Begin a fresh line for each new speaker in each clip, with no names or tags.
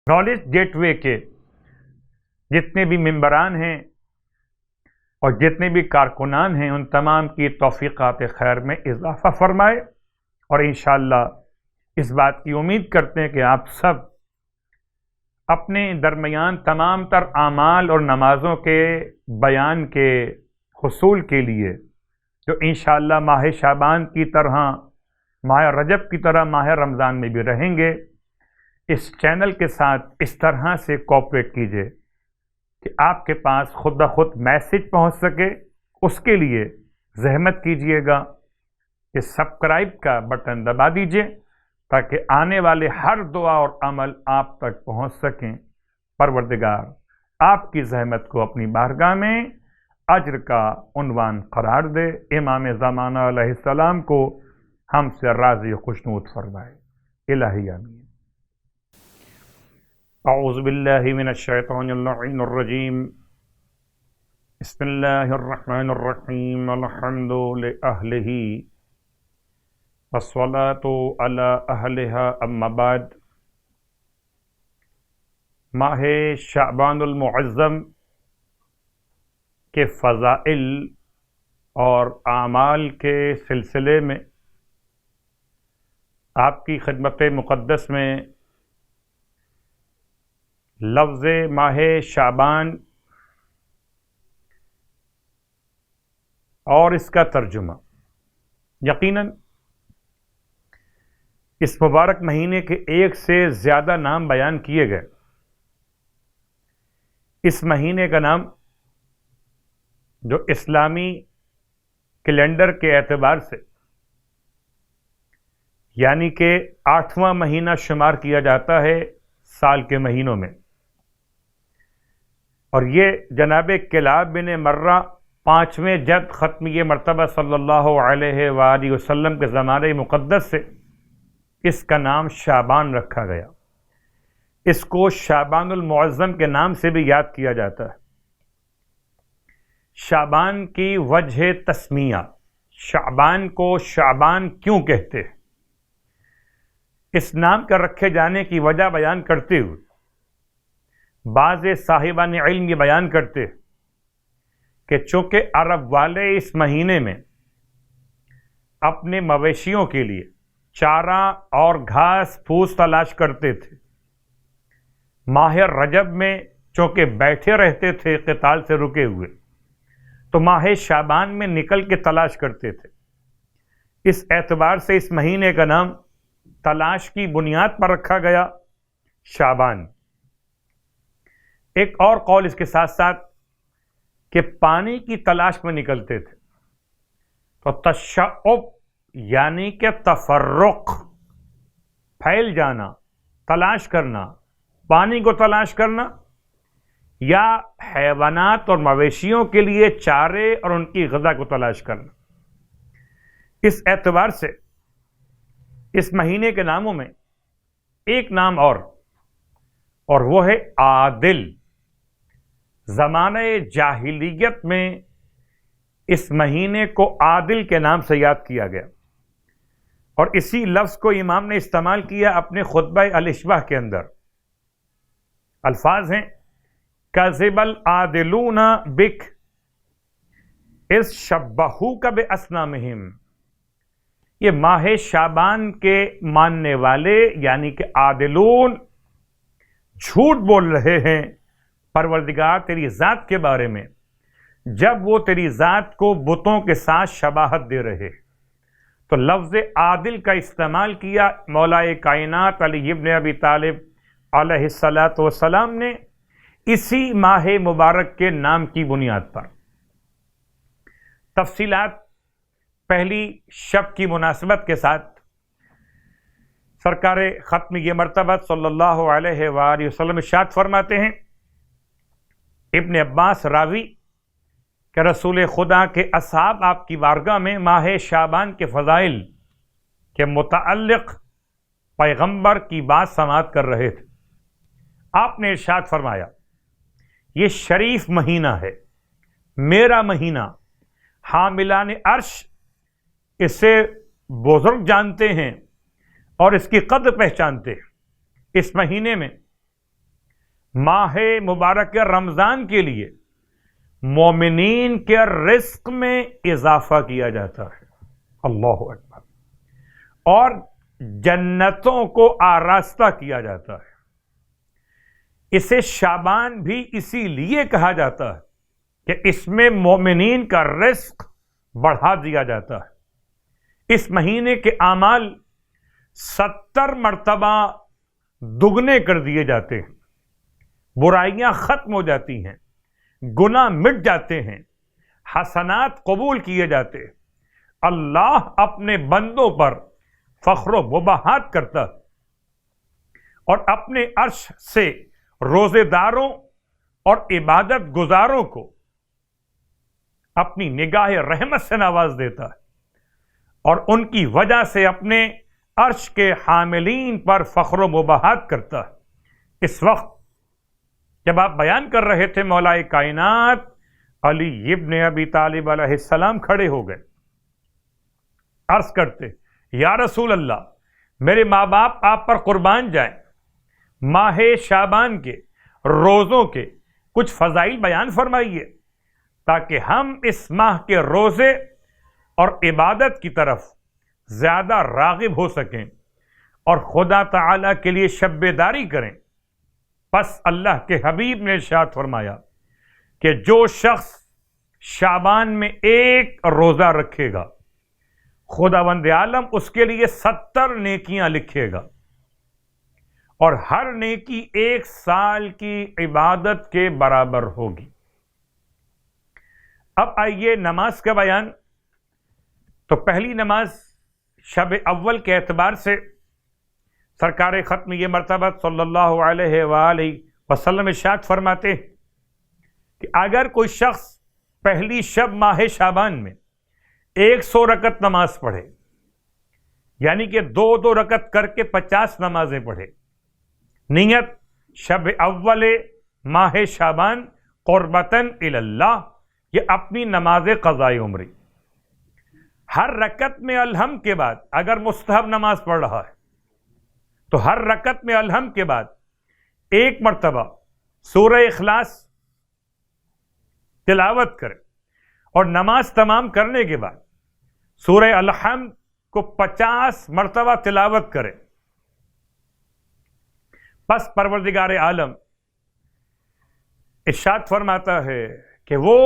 Knowledge get وے کے جتنے بھی ممبران ہیں اور جتنے بھی کارکنان ہیں، ان تمام کی توفیقات خیر میں اضافہ فرمائے، اور انشاءاللہ اس بات کی امید کرتے ہیں کہ آپ سب اپنے درمیان تمام تر اعمال اور نمازوں کے بیان کے حصول کے لیے، جو انشاءاللہ ماہ شعبان کی طرح، ماہ رجب کی طرح ماہ رمضان میں بھی رہیں گے، اس چینل کے ساتھ اس طرح سے کوآپریٹ کیجئے کہ آپ کے پاس خود بخود میسج پہنچ سکے۔ اس کے لیے زحمت کیجئے گا کہ سبسکرائب کا بٹن دبا دیجئے تاکہ آنے والے ہر دعا اور عمل آپ تک پہنچ سکیں۔ پروردگار آپ کی زحمت کو اپنی بارگاہ میں اجر کا عنوان قرار دے، امام زمانہ علیہ السلام کو ہم سے راضی و خوشنود فرمائے۔ الہی آمین۔ اعوذ باللہ من الشیطان اللعین الرجیم، بسم اللہ الرحمن الرحیم، الحمد لأہلہ والصلاة علی اہلہا، اما بعد۔ ماہ شعبان المعظم کے فضائل اور اعمال کے سلسلے میں آپ کی خدمت مقدس میں لفظ ماہ شعبان اور اس کا ترجمہ، یقیناً اس مبارک مہینے کے ایک سے زیادہ نام بیان کیے گئے۔ اس مہینے کا نام جو اسلامی کیلنڈر کے اعتبار سے یعنی کہ 8واں مہینہ شمار کیا جاتا ہے سال کے مہینوں میں، اور یہ جناب کلاب بن مرہ 5ویں جد ختمیہ مرتبہ صلی اللہ علیہ وآلہ وسلم کے زمانہ مقدس سے اس کا نام شعبان رکھا گیا۔ اس کو شعبان المعظم کے نام سے بھی یاد کیا جاتا ہے۔ شعبان کی وجہ تسمیہ، شعبان کو شعبان کیوں کہتے ہیں، اس نام کا رکھے جانے کی وجہ بیان کرتے ہوئے بعض صاحبان علم یہ بیان کرتے ہیں کہ چونکہ عرب والے اس مہینے میں اپنے مویشیوں کے لیے چارہ اور گھاس پھوس تلاش کرتے تھے، ماہ رجب میں چونکہ بیٹھے رہتے تھے قتال سے رکے ہوئے، تو ماہ شعبان میں نکل کے تلاش کرتے تھے۔ اس اعتبار سے اس مہینے کا نام تلاش کی بنیاد پر رکھا گیا شعبان۔ ایک اور قول اس کے ساتھ ساتھ کہ پانی کی تلاش میں نکلتے تھے، تو تشعب یعنی کہ تفرق، پھیل جانا، تلاش کرنا، پانی کو تلاش کرنا، یا حیوانات اور مویشیوں کے لیے چارے اور ان کی غذا کو تلاش کرنا۔ اس اعتبار سے اس مہینے کے ناموں میں ایک نام اور وہ ہے عادل۔ زمانہ جاہلیت میں اس مہینے کو عادل کے نام سے یاد کیا گیا، اور اسی لفظ کو امام نے استعمال کیا اپنے خطبہ الاشباح کے اندر۔ الفاظ ہیں کذب العادلون بک اذ شبہوک باصنامہم۔ یہ ماہ شعبان کے ماننے والے یعنی کہ عادلون جھوٹ بول رہے ہیں پروردگار تیری ذات کے بارے میں، جب وہ تیری ذات کو بتوں کے ساتھ شباہت دے رہے۔ تو لفظ عادل کا استعمال کیا مولا کائنات علی ابن ابی طالب علیہ الصلاۃ والسلام نے اسی ماہ مبارک کے نام کی بنیاد پر۔ تفصیلات پہلی شب کی مناسبت کے ساتھ سرکار ختم یہ مرتبہ صلی اللہ علیہ وآلہ وسلم ارشاد فرماتے ہیں، ابن عباس راوی کہ رسول خدا کے اصحاب آپ کی بارگاہ میں ماہ شعبان کے فضائل کے متعلق پیغمبر کی بات سماعت کر رہے تھے۔ آپ نے ارشاد فرمایا، یہ شریف مہینہ ہے، میرا مہینہ، حاملان عرش اسے بزرگ جانتے ہیں اور اس کی قدر پہچانتے ہیں۔ اس مہینے میں ماہ مبارک رمضان کے لیے مومنین کے رزق میں اضافہ کیا جاتا ہے، اللہ اکبر، اور جنتوں کو آراستہ کیا جاتا ہے۔ اسے شعبان بھی اسی لیے کہا جاتا ہے کہ اس میں مومنین کا رزق بڑھا دیا جاتا ہے۔ اس مہینے کے اعمال 70 مرتبہ دگنے کر دیے جاتے ہیں، برائیاں ختم ہو جاتی ہیں، گناہ مٹ جاتے ہیں، حسنات قبول کیے جاتے ہیں۔ اللہ اپنے بندوں پر فخر و مباحات کرتا ہے اور اپنے عرش سے روزے داروں اور عبادت گزاروں کو اپنی نگاہ رحمت سے نواز دیتا ہے، اور ان کی وجہ سے اپنے عرش کے حاملین پر فخر و مباحات کرتا ہے۔ اس وقت جب آپ بیان کر رہے تھے، مولا کائنات علی ابن ابی طالب علیہ السلام کھڑے ہو گئے، عرض کرتے، یا رسول اللہ، میرے ماں باپ آپ پر قربان جائیں، ماہ شعبان کے روزوں کے کچھ فضائل بیان فرمائیے تاکہ ہم اس ماہ کے روزے اور عبادت کی طرف زیادہ راغب ہو سکیں اور خدا تعالی کے لیے شب بیداری کریں۔ پس اللہ کے حبیب نے ارشاد فرمایا کہ جو شخص شعبان میں ایک روزہ رکھے گا، خداوند عالم اس کے لیے 70 نیکیاں لکھے گا، اور ہر نیکی 1 سال کی عبادت کے برابر ہوگی۔ اب آئیے نماز کا بیان۔ تو پہلی نماز شب اول کے اعتبار سے سرکار ختم یہ مرتبہ صلی اللہ علیہ وآلہ وسلم ارشاد فرماتے ہیں کہ اگر کوئی شخص پہلی شب ماہ شعبان میں 100 رکعت نماز پڑھے، یعنی کہ 2 رکعت کر کے 50 نمازیں پڑھے، نیت شب اول ماہ شعبان قربتاً الی اللہ، یہ اپنی نماز قضاء عمری، ہر رکعت میں الحمد کے بعد اگر مستحب نماز پڑھ رہا ہے تو ہر رکعت میں الحمد کے بعد 1 مرتبہ سورہ اخلاص تلاوت کرے، اور نماز تمام کرنے کے بعد سورہ الحمد کو 50 مرتبہ تلاوت کرے۔ پس پروردگار عالم ارشاد فرماتا ہے کہ وہ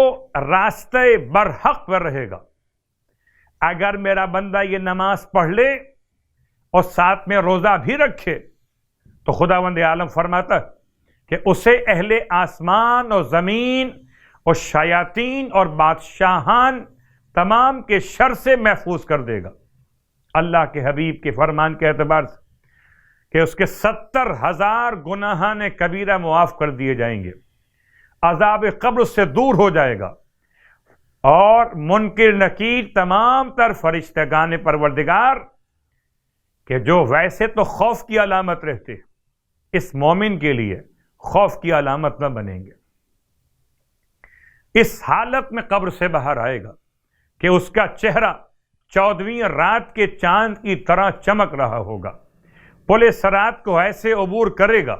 راستہ برحق پر رہے گا۔ اگر میرا بندہ یہ نماز پڑھ لے اور ساتھ میں روزہ بھی رکھے تو خداوند عالم فرماتا ہے کہ اسے اہل آسمان اور زمین اور شیاطین اور بادشاہان تمام کے شر سے محفوظ کر دے گا۔ اللہ کے حبیب کے فرمان کے اعتبار سے کہ اس کے 70,000 گناہان کبیرہ معاف کر دیے جائیں گے، عذاب قبر اس سے دور ہو جائے گا، اور منکر نکیر تمام تر فرشتگان پروردگار کہ جو ویسے تو خوف کی علامت رہتے، اس مومن کے لیے خوف کی علامت نہ بنیں گے۔ اس حالت میں قبر سے باہر آئے گا کہ اس کا چہرہ 14ویں رات کے چاند کی طرح چمک رہا ہوگا، پل صراط کو ایسے عبور کرے گا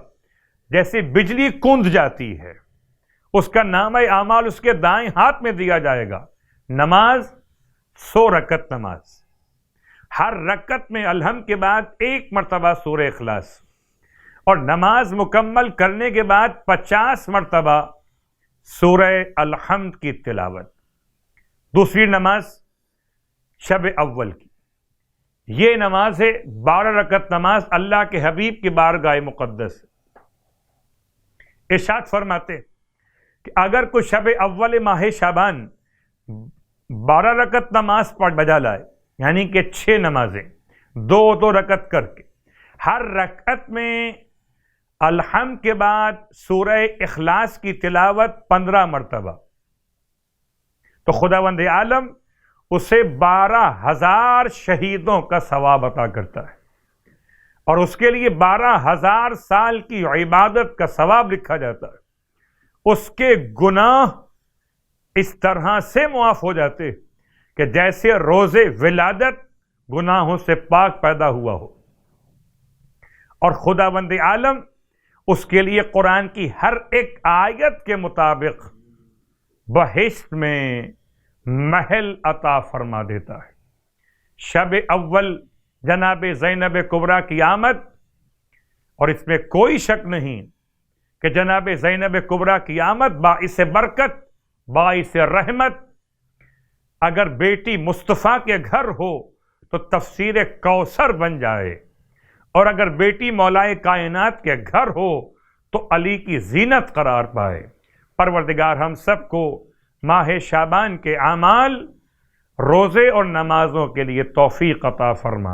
جیسے بجلی کوند جاتی ہے، اس کا نامہ اعمال اس کے دائیں ہاتھ میں دیا جائے گا۔ نماز 100 رکعت نماز، ہر رکعت میں الحمد کے بعد 1 مرتبہ سورہ اخلاص، اور نماز مکمل کرنے کے بعد 50 مرتبہ سورہ الحمد کی تلاوت۔ دوسری نماز شب اول کی، یہ نماز ہے 12 رکعت نماز، اللہ کے حبیب کی بارگاہ مقدس۔ ارشاد فرماتے کہ اگر کوئی شب اول ماہ شعبان 12 رکعت نماز پڑھ بجا لائے، یعنی کہ 6 نمازیں 2 رکعت کر کے، ہر رکعت میں الحمد کے بعد سورہ اخلاص کی تلاوت 15 مرتبہ، تو خداوند عالم اسے 12,000 شہیدوں کا ثواب عطا کرتا ہے، اور اس کے لیے 12,000 سال کی عبادت کا ثواب لکھا جاتا ہے۔ اس کے گناہ اس طرح سے معاف ہو جاتے کہ جیسے روز ولادت گناہوں سے پاک پیدا ہوا ہو، اور خداوند عالم اس کے لیے قرآن کی ہر ایک آیت کے مطابق بہشت میں محل عطا فرما دیتا ہے۔ شب اول جناب زینب کبریٰ کی آمد، اور اس میں کوئی شک نہیں کہ جناب زینب کبریٰ کی آمد باعث برکت، باعث رحمت۔ اگر بیٹی مصطفیٰ کے گھر ہو تو تفسیر کوثر بن جائے، اور اگر بیٹی مولائے کائنات کے گھر ہو تو علی کی زینت قرار پائے۔ پروردگار ہم سب کو ماہ شعبان کے اعمال، روزے اور نمازوں کے لیے توفیق عطا فرما۔